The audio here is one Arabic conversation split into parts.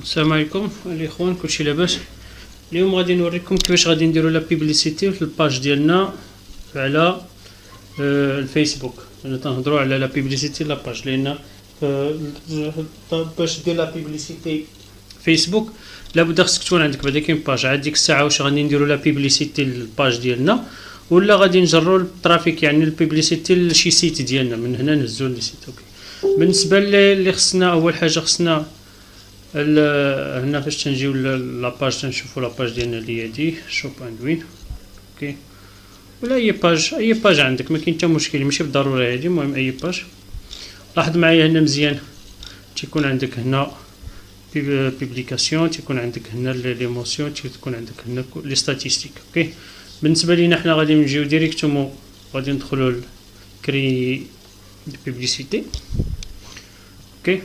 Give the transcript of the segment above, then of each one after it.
السلام عليكم الاخوان، كلشي لاباس؟ اليوم غادي نوريكم كيفاش غادي نديروا لا بيبليسيتي في الباج ديالنا على الفيسبوك. انا تنهضروا على لا بيبليسيتي لا باج، لان باش دير لا بيبليسيتي فيسبوك لابد خصك تكون عندك بعدا كاين باج. عاد ديك الساعه واش غادي نديروا لا بيبليسيتي للباج ديالنا ولا غادي نجروا الترافيك، يعني البيبليسيتي لشي سيت ديالنا من هنا نهزوا لي سيت. اوكي، بالنسبه اللي خصنا اول حاجه خصنا هنا فاش تنجيو لاباج تنشوفو لاباج ديالنا اللي هي دي شوب اند وين. اوكي، ولا اي باج عندك ما كاين حتى مشكل، ماشي بالضروره هادي، المهم اي باج. لاحظ معايا هنا مزيان تيكون عندك هنا بيبليكاسيون، تيكون عندك هنا ليموسيون، تيكون عندك هنا لي ستاتيستيك. اوكي، بالنسبه لينا حنا غادي نجيو ديريكتومون غادي ندخلوا كري بيبليسيتي. اوكي،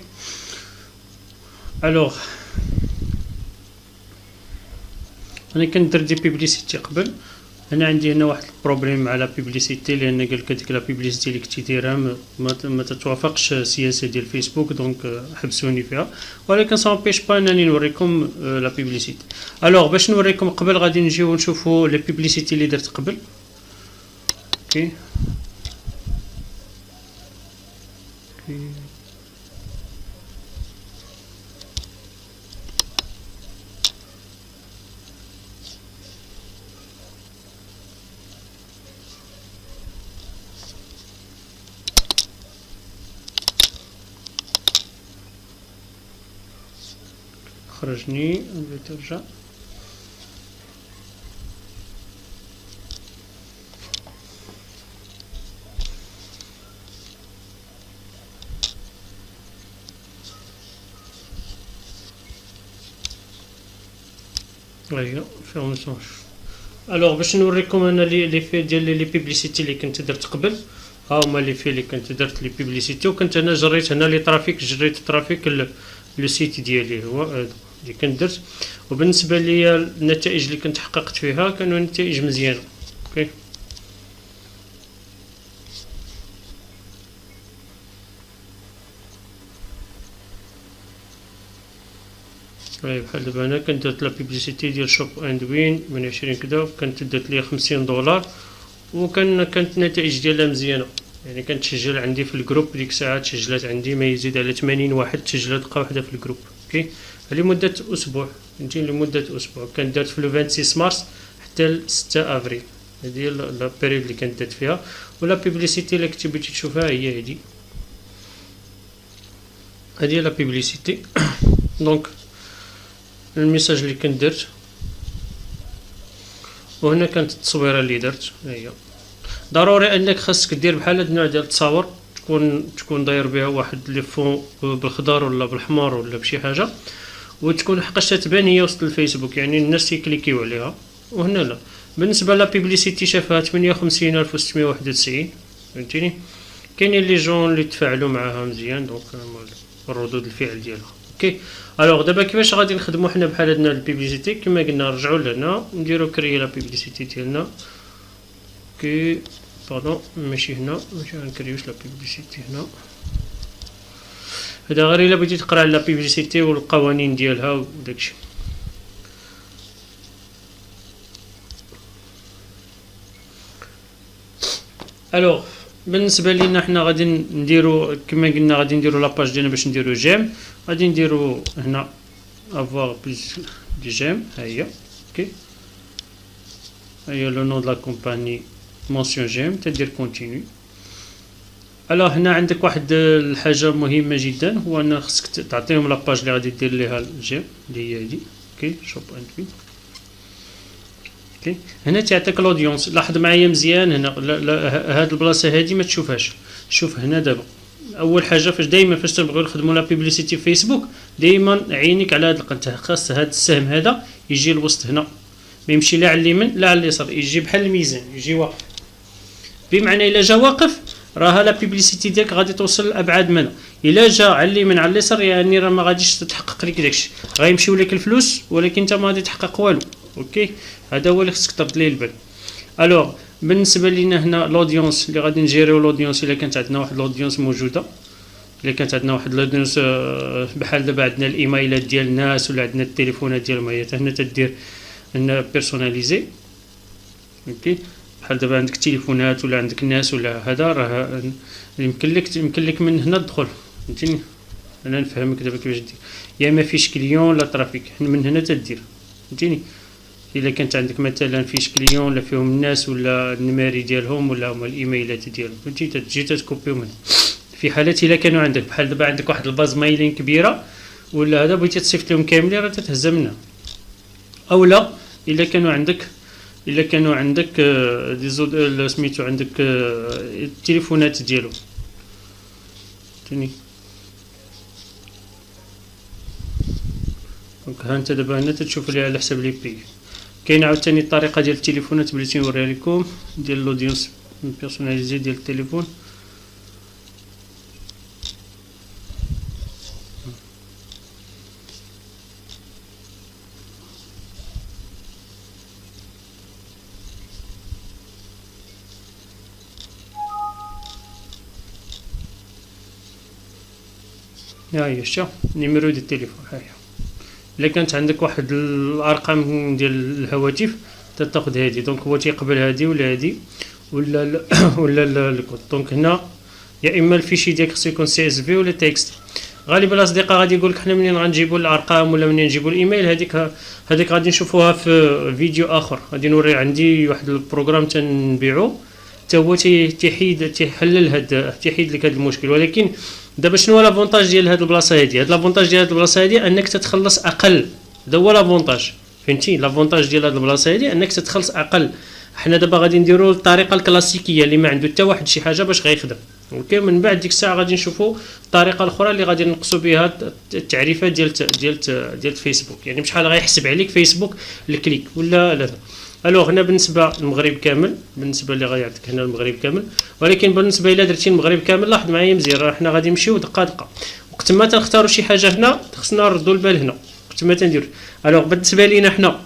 الوغ انا كندير دي بيبليسيتي قبل. انا عندي هنا واحد البروبليم مع لا بيبليسيتي، لان قال لك هذيك لا بيبليسيتي اللي كنتي دايرها ما تتوافقش السياسه ديال فيسبوك، دونك حبسوني فيها. ولكن سا مبيش با انني نوريكم لا بيبليسيتي. الوغ باش نوريكم قبل غادي نجيو نشوفوا لي بيبليسيتي اللي درت قبل. اوكي، خرجني بغيت ترجع. هيا فيهم مساج. الوغ باش نوريكم انا لي في ديال لي بيبليسيتي اللي كنت درت قبل، ها هما لي في اللي كنت درت لي بيبليسيتي، وكنت انا جريت هنا لي ترافيك، جريت ترافيك لو سيت ديالي هو اللي كنت درت. وبالنسبه لي النتائج اللي كنت حققت فيها كانوا نتائج مزيانه. اوكي، بحال دابا انا كنت درت لا بيبليسيتي ديال شوب اند وين من 20 كدا، كانت درت لي $50 كانت النتائج ديالها مزيانه. يعني كانت تسجل عندي في الجروب ديك الساعه، تسجلات عندي ما يزيد على 80 واحد تسجلات دقه واحده في الجروب. اوكي، لمده اسبوع، فهمتي، لمده اسبوع. كانت درت في 26 مارس حتى ل 6 افريل، هذه لا بيريود اللي كانت درت فيها. ولا بيبليسيتي اللي كنتي بغيتي تشوفها هي هذه لا بيبليسيتي. دونك الميساج اللي كنت درت، وهنا كانت التصويره اللي درت. هي ضروري انك خاصك دير بحال هاد النوع ديال التصاور، تكون داير بها واحد لي فون بالخضر ولا بالحمر ولا بشي حاجه، وتكون حقاش تبان هي وسط الفيسبوك، يعني الناس يكليكيو عليها. وهنا لا، بالنسبه لا بيبليسيتي شافها 58691، فهمتيني. كاينين لي جون اللي تفاعلوا معاها مزيان، دونك الردود الفعل ديالها. اوكي، الوغ دابا كيفاش غادي نخدموا حنا بحال هاد النوع البيبليسيتي؟ كما قلنا نرجعوا لهنا نديروا كري لا بيبليسيتي ديالنا. اوكي، باردون، ماشي هنا، ماشي غنكريوش لا بيبليسيتي هنا. هذا غير الا بغيتي تقرا على لا بيبليسيتي والقوانين ديالها وداكشي. الوغ بالنسبه لينا حنا غادي نديرو كما قلنا، غادي نديرو لاباج ديالنا باش نديرو جيم. غادي نديرو هنا افوار بليس دي جيم، ها هي. اوكي، ها هي لو نو دو لا كومباني مونسيون جيم، تدير كونتينيو. الوغ هنا عندك واحد الحاجه مهمه جدا، هو ان خصك تعطيهم لاباج اللي غادي دير ليها الجيم اللي هي هادي. اوكي، شوب اند وين. اوكي، هنا تعطيك لودونس. لاحظ معايا مزيان هنا، هاد البلاصه هادي ما تشوفهاش. شوف هنا دابا اول حاجه فاش تنبغيو نخدموا لا بيبليسيتي في فيسبوك، دائما عينيك على هاد القنت، خاص هاد السهم هذا يجي الوسط هنا، ما يمشي لا على اليمين لا على اليسار، يجي بحال الميزان، يجي واقف. بمعنى الا جا واقف راه لا بيبليسيتي ديالك غادي توصل لابعد منها. الا جا على اليمين على اليسار يعني راه ما غاديش تتحقق لك داكشي، غيمشيو لك الفلوس ولكن انت ما غادي تحقق والو. اوكي، هذا هو اللي خصك ترد ليه البال. الوغ بالنسبه لينا هنا لودونس اللي غادي نجيريو لودونس، الا كانت عندنا واحد لودونس موجوده الا كانت عندنا واحد لودونس بحال دابا عندنا الايميلات ديال الناس ولا عندنا التليفونات ديالهم، هي حتى هنا تدير هنا بيرسوناليزي. اوكي بحال دابا عندك تليفونات ولا عندك الناس ولا هذا، راه يمكن لك من هنا تدخل، فهمتيني. انا نفهمك دابا كيفاش دير، يا اما فيش كليون لا ترافيك، من هنا تدير، فهمتيني. الا كانت عندك مثلا فيش كليون ولا فيهم الناس ولا النماري ديالهم ولا هما الايميلات ديالهم، فهمتي، تجي تكوبيهم هنا. في حالات الا كانوا عندك بحال دابا عندك واحد الباز مايلين كبيره ولا هذا، بغيتي تصيفط لهم كاملين، راه تتهزها منها. اولا الا كانوا عندك دي زود سميتو عندك التليفونات ديالو، فهمتيني. دونك ها انت دابا هنا تتشوف ليها على حساب لي بي. كاين عاوتاني الطريقه ديال التليفونات بلاتي نوريها لكم، ديال لودونس بيرسوناليزي ديال التليفون. ها هي شتا نيميرو ديال التليفون، ها هي. الا كانت عندك واحد الارقام ديال الهواتف تاخذ هذه، دونك هو تيقبل هذه ولا هذه ولا الكود. دونك هنا يا اما الفيشي ديالك خصو يكون سي اس في ولا تكست. غالبا الاصدقاء غادي يقول لك حنا منين غنجيبوا الارقام ولا منين نجيبوا الايميل، هذيك غادي نشوفوها في فيديو اخر. غادي نوري عندي واحد البروغرام تنبيعو حتى هو تيحل لك هذا المشكل. ولكن دابا شنو هو لافونتاج ديال هاد البلاصه هادي؟ هاد لافونتاج ديال هاد البلاصه هادي انك تتخلص اقل، هذا هو لافونتاج، فهمتي. لافونتاج ديال هاد البلاصه هادي انك تتخلص اقل. حنا دابا غادي نديرو الطريقه الكلاسيكيه اللي ما عنده حتى واحد شي حاجه باش غيخدم، اوكي. من بعد ديك الساعه غادي نشوفوا الطريقه الاخرى اللي غادي نقصوا بها التعريفه ديال فيسبوك، يعني بشحال غيحسب عليك فيسبوك الكليك ولا لا. الوغ هنا بالنسبه للمغرب كامل، بالنسبه اللي غيعطيك هنا المغرب كامل. ولكن بالنسبه الى درتي المغرب كامل لاحظ معايا مزيان، راه حنا غادي نمشيو دقه دقه. وقت ما تنختاروا شي حاجه هنا خصنا نردوا البال هنا وقت ما تنديروا. الوغ بالنسبه لينا حنا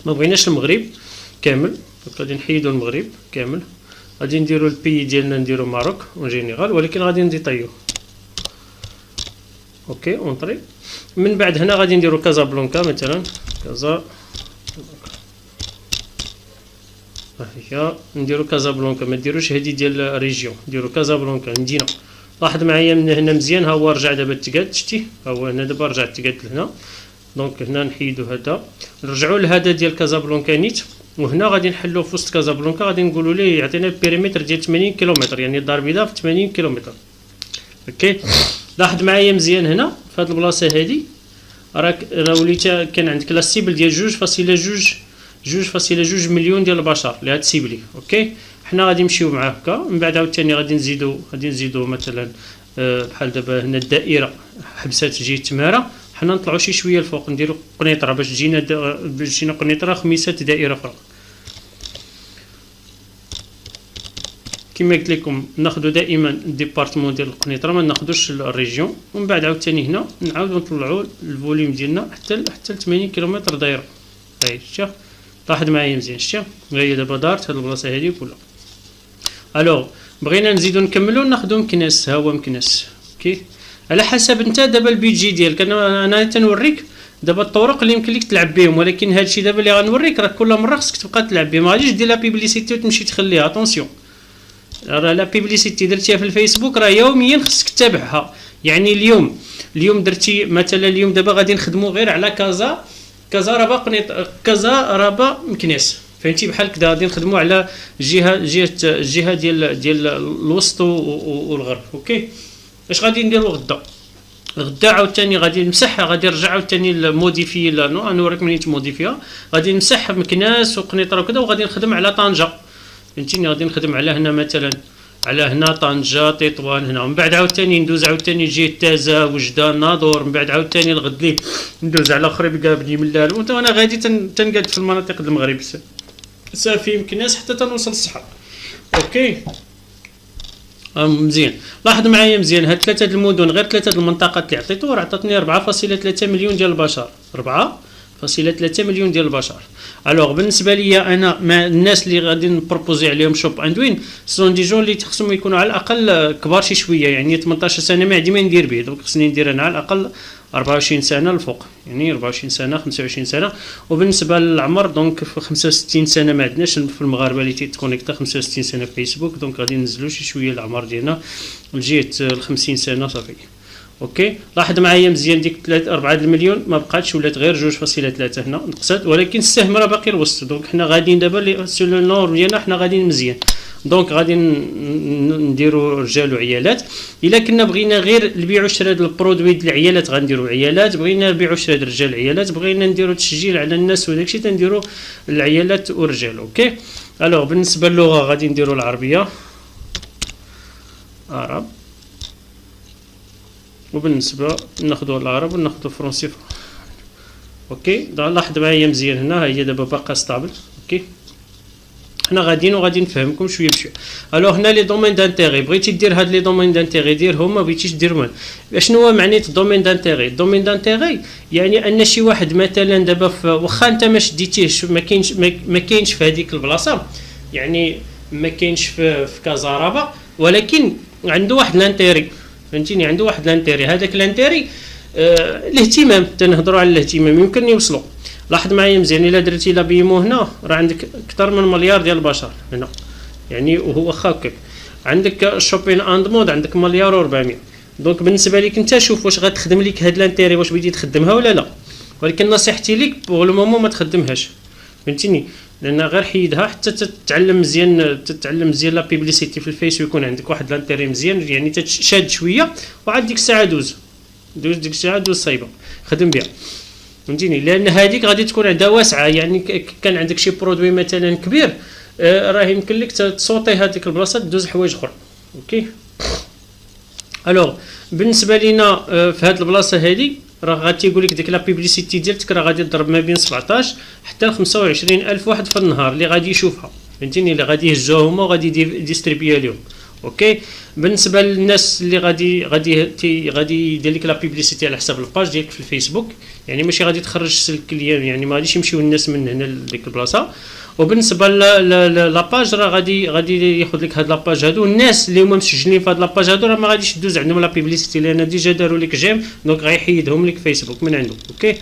ما بغيناش المغرب كامل، غادي نحيدوا المغرب كامل. غادي نديروا البي ديالنا نديروا ماروك اون جينيرال، ولكن غادي نديطيو اوكي اونطري. من بعد هنا غادي نديروا كازابلانكا مثلا، كازا هي نديرو كازابلانكا، ما ديروش هذه ديال ريجيون، ديرو كازابلانكا مدينه. لاحظ معايا من هنا مزيان، ها هو رجع دابا تقاد، شتي ها هو هنا دابا رجع تقاد لهنا. دونك هنا نحيدو هذا، نرجعوا لهذا ديال كازابلانكا نيت، وهنا غادي نحلو في وسط كازابلانكا غادي نقولوا ليه يعطينا البيريمتر ديال 80 كيلومتر، يعني الدار البيضاء في 80 كيلومتر. اوكي لاحظ معايا مزيان هنا في هذه البلاصه هذه راك وليت كان عندك لا سيبل ديال 2.2 مليون ديال البشر اللي هتسيبلي، اوكي. حنا غادي نمشيو مع هكا. من بعد عاوتاني غادي نزيدو مثلا بحال دابا هنا الدائره حبسات تجي تماره، حنا نطلعوا شي شويه الفوق نديرو قنيطره باش تجينا قنيطره خميسات دائره اخرى. كما قلت لكم ناخذ دائما الديبارتمون ديال القنيطره، ما ناخذوش الريجيون. ومن بعد عاوتاني هنا نعاودو نطلعوا الفوليوم ديالنا حتى 80 كيلومتر دايره. هاي شتي لاحظ معايا مزيان، شتي هي دابا دارت هاد البلاصه هادي كلها. الوغ بغينا نزيدو نكملو ناخدو مكناس، ها هو مكناس، اوكي. على حسب انت دابا البيدجي ديالك. انا تنوريك دابا الطرق اللي يمكن لك تلعب بهم، ولكن هادشي دابا اللي غنوريك راه كل مره خصك تبقى تلعب به، ما غاديش دير لا بيبليسيتي وتمشي تخليها. اتونسيون، راه لا بيبليسيتي درتيها في الفيسبوك راه يوميا خصك تتابعها. يعني اليوم درتي مثلا، اليوم دابا غادي نخدمو غير على كازا رابا مكناس، فهمتي بحال كدا. غادي نخدموا على الجهه ديال الوسط والغرب، اوكي. اش غادي نديروا غدا عاوتاني غادي نمسحها، غادي نرجع عاوتاني لموديفي نوريك منين تموديفيها. غادي نمسح مكناس وقنيطره وكذا، وغادي نخدم على طنجه، فهمتيني. غادي نخدم على هنا مثلا، على هنا طنجه تطوان هنا. ومن بعد عاوتاني ندوز عاوتاني جهه تازه وجده ناظور. من بعد عاوتاني الغد ليه ندوز على خريبكا بني ملال. وانا غادي تنقاد في المناطق المغرب صافي مكناس حتى تنوصل الصحراء، اوكي. مزيان لاحظ معايا مزيان، هاد ثلاثه المدن غير ثلاثه المنطقات اللي عطيتو راه عطاتني 4.3 مليون ديال البشر، 4.3 1.3 مليون ديال البشر. الوغ بالنسبه ليا انا مع الناس اللي غادي نبروبوزي عليهم شوب اند وين سون دي جون اللي خصهم يكونوا على الاقل كبار شي شويه، يعني 18 سنه ما عندي ما ندير به، دونك خصني ندير انا على الاقل 24 سنه الفوق، يعني 24 سنه 25 سنه. وبالنسبه للعمر دونك في 65 سنه ما عندناش في المغاربه اللي تيتكونيكتا 65 سنه في فيسبوك، دونك غادي ننزلوا شي شويه العمر ديالنا لجهه ال 50 سنه صافي. اوكي لاحظ معايا مزيان ديك 4 المليون ما بقاتش، ولات غير 2.3 هنا نقصات، ولكن السهم راه باقي الوسط. دونك حنا غاديين دابا سو لو نور ديالنا حنا غاديين مزيان، دونك غادي نديروا رجال وعيالات. الا كنا بغينا غير نبيعوا شرا هاد البرودوي ديال العيالات غنديروا عيالات، بغينا نبيعوا شرا الرجال عيالات، بغينا نديروا تسجيل على الناس وداكشي تنديروا العيالات والرجال. اوكي الوغ بالنسبه للغه غادي نديروا العربيه عرب، وبالنسبه ناخذوا العرب وناخذوا فرونسي. اوكي لاحظ معايا مزيان هنا هي دابا باقا ستابل. اوكي حنا غاديين وغادي نفهمكم شويه بشويه. الوغ هنا لي دومين دانتيغي، بغيتي دير هاد لي دومين دانتيغي ديرهم، ما بغيتيش ديرهم. شنو هو معنى الدومين دانتيغي؟ الدومين دانتيغي يعني ان شي واحد مثلا دابا واخا انت ما شديتيهش ما كاينش في هذيك البلاصه، يعني ما كاينش في كازارابا، ولكن عنده واحد لانتيري، فهمتيني، عنده واحد لانتيري. هذاك لانتيري الاهتمام، تنهضروا على الاهتمام يمكن يوصلوا. لاحظ معايا مزيان الا درتي لا بيمو هنا راه عندك اكثر من مليار ديال البشر هنا، يعني وهو واخا هكاك. عندك شوبين اند مود عندك مليار و400. دونك بالنسبه لك انت شوف واش غتخدم لك هاد لانتيري، واش بغيتي تخدمها ولا لا. ولكن نصيحتي لك بوغ لو مومون ما تخدمهاش، فهمتيني، لان غير حيدها حتى تتعلم مزيان لا بيبليسيتي في الفيس ويكون عندك واحد لانتيري مزيان، يعني تشاد شويه وعاد ديك الساعه دوز ديك الساعه دوز صايبه خدم بها، فهمتيني، لان هذيك غادي تكون عندها واسعه. يعني كان عندك شي برودوي مثلا كبير راه يمكن لك تصوتي هذيك البلاصه تدوز حوايج اخرى. اوكي الوغ بالنسبه لينا في هذه البلاصه هذه راه غادي يقول لك ديك لا بيبليسيتي ديالك راه غادي تضرب ما بين 17 حتى ل 25 الف واحد في النهار اللي غادي يشوفها، فهمتيني، اللي غادي يهزوها هما وغادي ديستريبيوها لهم. اوكي بالنسبه للناس اللي غادي يدير لك لا بيبليسيتي على حساب الباج ديالك في الفيسبوك، يعني ماشي غادي تخرج سلك كليان، يعني ما غاديش يمشيو الناس من هنا لديك البلاصه. وبالنسبه لاباج راه غادي ياخذ لك هاد لاباج هادو، الناس اللي هما مسجلين في هاد لاباج هادو راه ما غاديش دوز عندهم لا بيبليسيتي، لان ديجا داروا لك جيم، دونك غيحيدهم لك فيسبوك من عنده. اوكي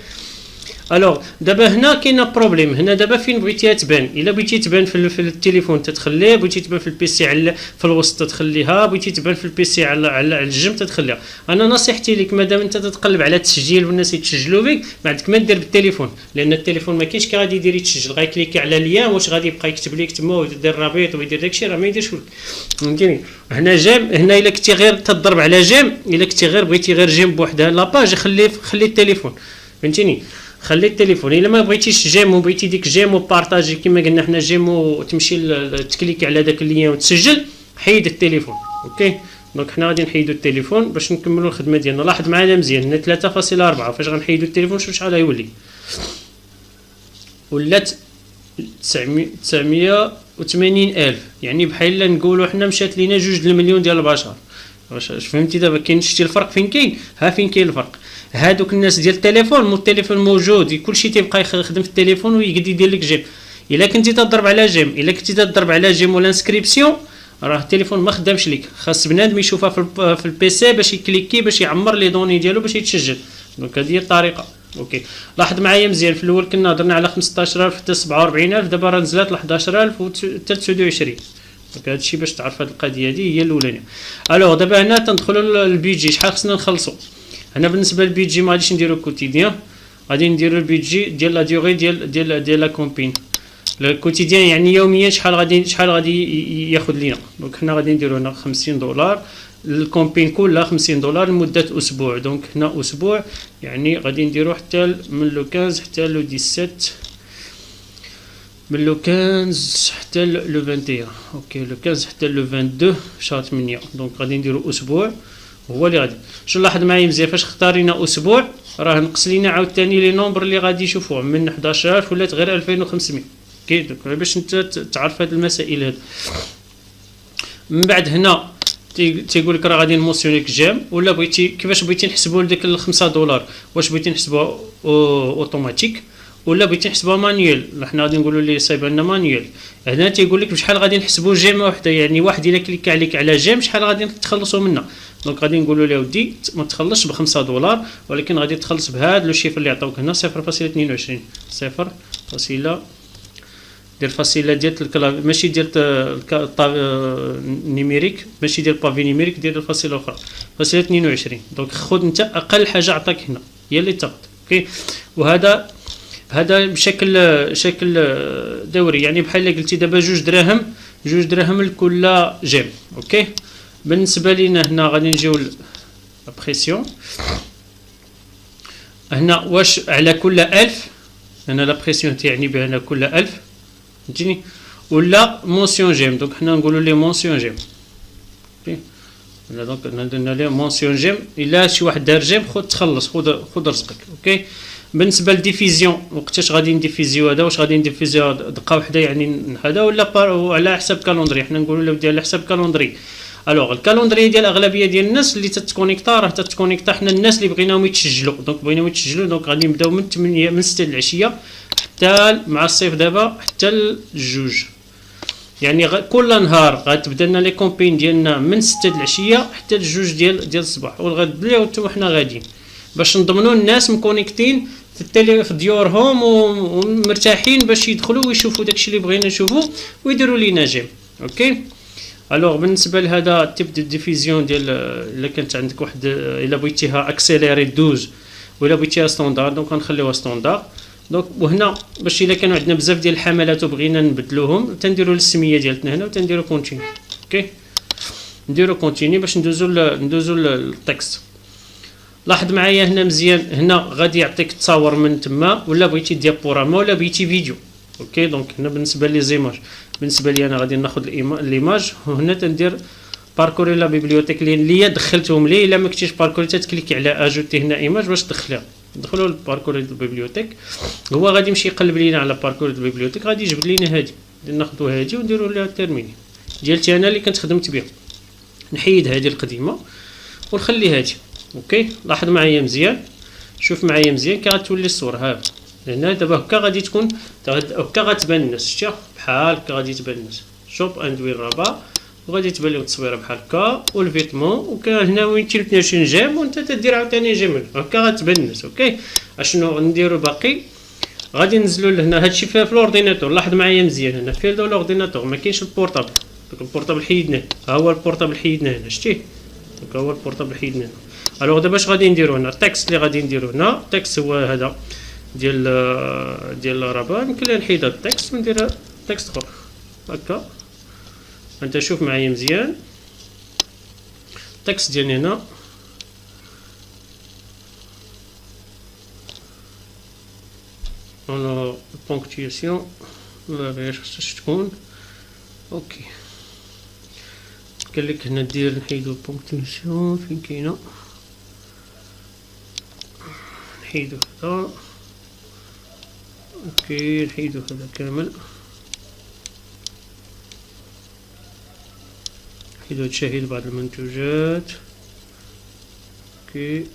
الوغ دابا هنا كاينه بروبليم، هنا دابا فين بغيتيها تبان. الا بغيتي تبان في التليفون تتخليه، بغيتي تبان في البيسي على في الوسط تخليها، بغيتي تبان في البيسي على الجنب تتخليها. انا نصيحتي لك مادام انت تتقلب على التسجيل والناس يتسجلوا بك، ما عندك ما دير بالتليفون، لان التليفون ما كاينش كي غادي يدير يتسجل، غيكليكي على اليام واش غادي يبقى يكتب لك تما ويدير رابط ويدير داكشي، راه ما يديرش لك، فهمتيني. هنا جيم، هنا الا كنتي غير تضرب على جيم، الا كنتي غير بغيتي غير جيم بوحدها لاباج خلي التليفون، فهمتيني، خلي التليفون. الا ما بغيتيش جيم وبغيتي ديك جيم وبارطاجي كما قلنا حنا جيم وتمشي تكليكي على داك اللين وتسجل، حيد التليفون. اوكي دونك حنا غادي نحيدوا التليفون باش نكملوا الخدمه ديالنا. لاحظ معايا مزيان هنا 3.4 فاش غنحيدوا التليفون شوف شحال غيولي، ولات 980 الف، يعني بحال نقولوا حنا مشات لينا 2 المليون ديال البشر. واش فهمتي دابا كاين شتي الفرق فين كاين؟ ها فين كاين الفرق. هادوك الناس ديال التليفون موجود، كلشي تيبقى يخدم في التليفون ويقد يدير لك جيم. الا كنتي تضرب على جيم، الا كنتي تضرب على جيم ولا انسكريبسيون، راه التليفون ما خدامش ليك، خاص بنادم يشوفها في البيسي باش يكليكي باش يعمر لي دوني ديالو باش يتسجل. دونك هذه هي الطريقه. اوكي لاحظ معايا مزيان في الاول كنا هضرنا على 15000 حتى 47000، دابا راه نزلت ل 11000 حتى 29. دونك هادشي باش تعرف هاد القضيه هادي هي الاولانيه. الوغ دابا هنا تندخلوا للبيجي، شحال خصنا نخلصوا. هنا بالنسبه للبيجي ما غاديش نديرو كوتيديان، غادي نديرو البيجي ديال لا ديوغي ديال لا كومبين. الكوتيديان يعني يوميا شحال غادي ياخذ لينا. دونك حنا غادي نديرو هنا $50، الكومبين كلها $50 لمده اسبوع. دونك هنا اسبوع يعني غادي نديرو حتى من لو 15 حتى لو 17، من لو 15 حتى لو 21. اوكي لو 15 حتى لو 22 شهر 8. دونك غادي نديرو اسبوع هو اللي غادي. شو لاحظ معايا مزيان فاش اختارينا اسبوع راه نقص لينا عاوتاني لي نومبر اللي غادي يشوفوه من 11000 ولات غير 2500. اوكي دونك باش انت تعرف هاد المسائل هاد. من بعد هنا تيقول لك راه غادي نموسيونيك جيم، ولا بغيتي كيفاش بغيتي نحسبوا لديك $5، واش بغيتي نحسبوها اوتوماتيك ولا بغيتي نحسبوها مانيوال، حنا غادي نقولوا ليه صايب عندنا مانيوال. هنا تيقول لك بشحال غادي نحسبوا جيم وحده، يعني واحد الا كليك عليك على جيم شحال غادي تخلصوا منها. دونك غادي نقولوا له ودي ما تخلصش ب $5، ولكن غادي تخلص بهذا لو شيفر اللي عطاوك هنا 0.22 0. دير فاصيله ديال الكلافي ماشي ديال نيميريك، ماشي ديال بافي نيميريك، ديال الفاصله الاخرى فاصله 22. دونك خذ انت اقل حاجه عطاك هنا هي اللي تاخذ. اوكي، وهذا بشكل دوري، يعني بحال الا قلتي دابا 2 دراهم لكل جيم. اوكي، بالنسبه لينا هنا غادي نجيو لابريسيون. هنا واش على كل 1000، هنا لابريسيون تعني بان كل 1000 فهمتيني، ولا مونسيون جيم. دونك حنا نقولوا ليه مونسيون جيم. اوكي، ولا دونك درنا ليه مونسيون جيم. الا شي واحد دار جيم تخلص، خذ رزقك. اوكي، بالنسبه للديفيزيون وقتاش غادي نديفيزيو هذا، واش غادي نديفيزيو دقه واحده يعني هذا ولا على حسب كالوندري. حنا نقولوا له ديال على حسب كالوندري. الوغ الكالوندري ديال الاغلبيه ديال الناس اللي تتكونيكتا راه تتكونيكتا حنا الناس اللي بغيناهم يتسجلوا. دونك بغيناهم يتسجلوا، دونك غادي نبداو من 8 من 6 العشيه حتى مع الصيف دابا حتى الجوج، يعني كل نهار غتبدا لنا لي كومبين ديالنا من 6 العشيه حتى الجوج ديال الصباح، والغد بلي وانتم حنا غاديين باش نضمنوا الناس مكونيكتين في ديورهم ومرتاحين باش يدخلوا ويشوفوا داكشي اللي بغينا نشوفوا ويديروا لينا جيم. اوكي، الوغ بالنسبه لهذا التيب ديال ديفيزيون ديال الا كانت عندك واحد الا بغيتيها اكسيليري 12 ولا بغيتيها ستوندار، دونك غنخليوها ستوندار. دونك وهنا باش الا كانوا عندنا بزاف ديال الحملات وبغينا نبدلوهم تنديروا السميه ديالتنا هنا وتنديروا كونتيني. اوكي، نديروا كونتيني باش ندوزو للتكست. لاحظ معايا هنا مزيان، هنا غادي يعطيك تصاور من تما ولا بغيتي ديابوراما ولا بغيتي فيديو. اوكي، دونك هنا بالنسبه لي زيماج، بالنسبه لي انا غادي ناخذ ليماج وهنا تندير باركوري لا بيبليوتيك اللي دخلتهم ليه. الا ما كنتيش باركوري تكليكي على اجوتي هنا ايماج باش تدخلها. ندخلوا للباركور ديال البيبليوتيك، هو غادي يمشي يقلب لينا على باركور ديال البيبليوتيك، غادي يجبد لينا هادي، ناخذوا هادي ونديروا لها تيرميني ديالتي انا اللي كنت خدمت بها. نحيد هادي القديمه ونخلي هادي. اوكي، لاحظ معايا مزيان، شوف معايا مزيان كي غتولي الصوره. ها هنا دابا هكا غادي تكون، هكا غتبان الناس. شتي بحال هكا غادي تبان الناس. شوب اند وين رابا، وغادي تبان لهم التصويره بحال هكا والفيتمون. وكان هنا وين 22 جيم وانت تدير عاوتاني جيم هكا غتبان الناس. اوكي، اشنو نديرو باقي؟ غادي ننزلوا لهنا هادشي في الاورديناتور. لاحظ معايا مزيان هنا في الاورديناتور ما كاينش البورطابل. دونك البورطابل حيدناه، ها هو البورطابل حيدناه هنا. شتيه دونك هو البورطابل حيدناه هنا. الوغ دابا اش غادي نديرو هنا؟ التكست اللي غادي نديرو هنا، التكست هو هذا ديال رابا. يمكن نحيد هاد التكست وندير تكست اخر هكا. انت شوف معايا مزيان التكست ديالنا هنا انا البونكتياسيون ولا غير خصها تكون اوكي. قال لك هنا دير نحيدو البونكتياسيون فين كاينه، نحيدو هذا. اوكي، نحيدو هذا كامل، نحيدو تشاهد بعض المنتوجات. اوكي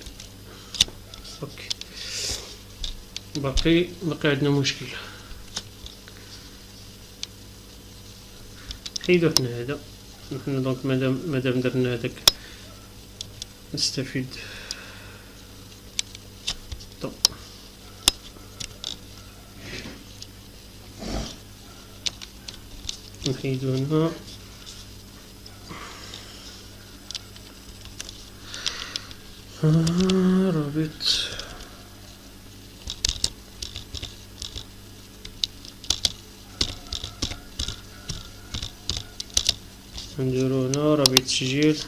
باقي عندنا مشكل. نحيدو حنا هذا. نحن دونك مادام درنا هذاك نستفيد. طب نحيدو هنا. رابط نديرو هنا رابط تسجيل.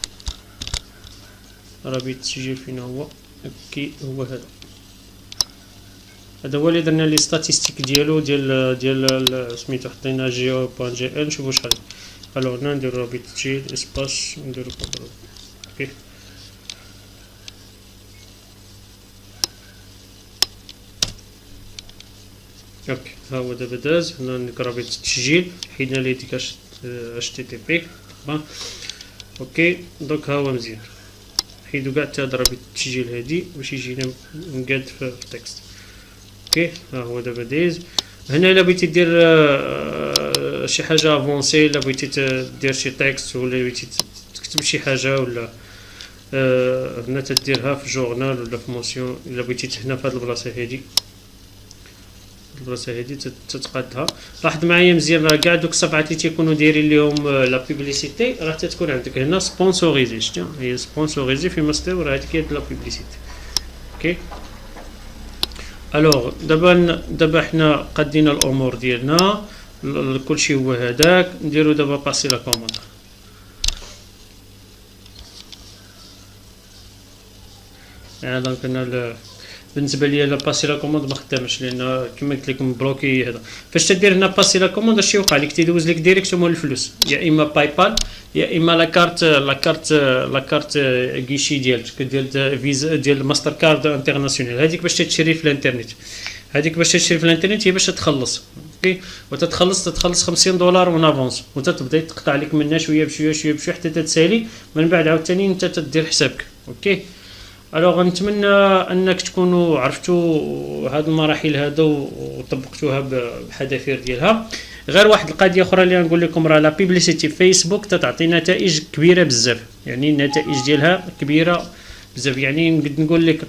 رابط التسجيل فين هو؟ اوكي، هو هذا هو اللي درنا لي ستاتيستيك ديالو ديال سميتو حطينا geo.gl. نشوفو شحال. الوغ هنا نديرو رابط تسجيل اسباس نديرو كونترول. اوكي، اوكي ها هو دابا داز. هنا عندك رابط التسجيل، حيدنا ليه ديك HTTP. اوكي، دونك ها هو مزيان. حيدو كاع حتى هاد رابط التسجيل هادي باش يجينا مقاد في التكست. اوكي ها هو دابا دايز. هنا الا بغيتي دير شي حاجه افونسي، الا بغيتي دير شي تكست ولا بغيتي تكتب شي حاجه ولا هنا تديرها في جورنال ولا في موسيون. الا بغيتي هنا في هاد البلاصه هادي، البلاصه هادي تتقادها. لاحظ معايا مزيان راه كاع دوك الصفحات اللي تيكونوا دايرين ليهم لا بوبليسيتي راه تتكون عندك هنا سبونسوريزي. شتي هي سبونسوريزي فيما ستيو راه هذيك هي لا بوبليسيتي. اوكي الوغ دابا حنا قادين الامور ديالنا كلشي هو هذاك. نديرو دابا باسي لا كوموند. يعني دونك انا بالنسبه ليا لا باسي لا كوموند ما خدامش، لان كما قلت لكم بلوكي هذا. فاش تدير هنا باسي لا كوموند اش يوقع لك؟ تيدوز لك ديريكتومون الفلوس، يا اما باي بال يا اما لا كارت غيشي ديالك ديال فيزا ديال ماستر كارد انترناسيونال. هذيك باش تشري في الانترنت، هذيك باش تشري في الانترنت هي باش تخلص. اوكي تتخلص 50 دولار اون افونس، وتتبدا تقطع لك منها شويه بشويه شويه بشويه حتى تتسالي. من بعد عاوتاني انت تدير حسابك. اوكي الوغ نتمنى انك تكونوا عرفتوا هاد المراحل هادو وطبقتوها بحذافير ديالها. غير واحد القضيه اخرى اللي نقول لكم، راه لا بيبليسيتي فيسبوك تتعطي نتائج كبيره بزاف، يعني النتائج ديالها كبيره بزاف. يعني نقد نقول لك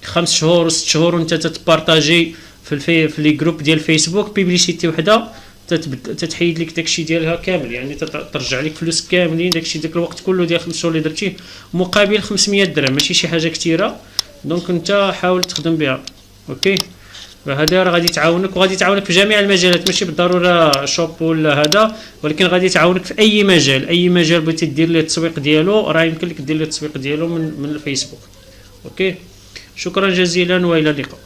5 شهور و 6 شهور وانت تتبارطاجي في لي جروب ديال فيسبوك بيبليسيتي وحده تتحيد لك داكشي ديالها كامل، يعني ترجع لك فلوس كاملين داكشي داك الوقت كله ديال الشغل اللي درتيه مقابل 500 درهم، ماشي شي حاجه كثيره. دونك انت حاول تخدم بها. اوكي فهذا راه غادي تعاونك، وغادي تعاونك في جميع المجالات، ماشي بالضروره شوب ولا هذا، ولكن غادي تعاونك في اي مجال. اي مجال بغيتي دير ليه التسويق ديالو راه يمكن لك دير ليه التسويق ديالو من الفيسبوك. اوكي شكرا جزيلا والى اللقاء.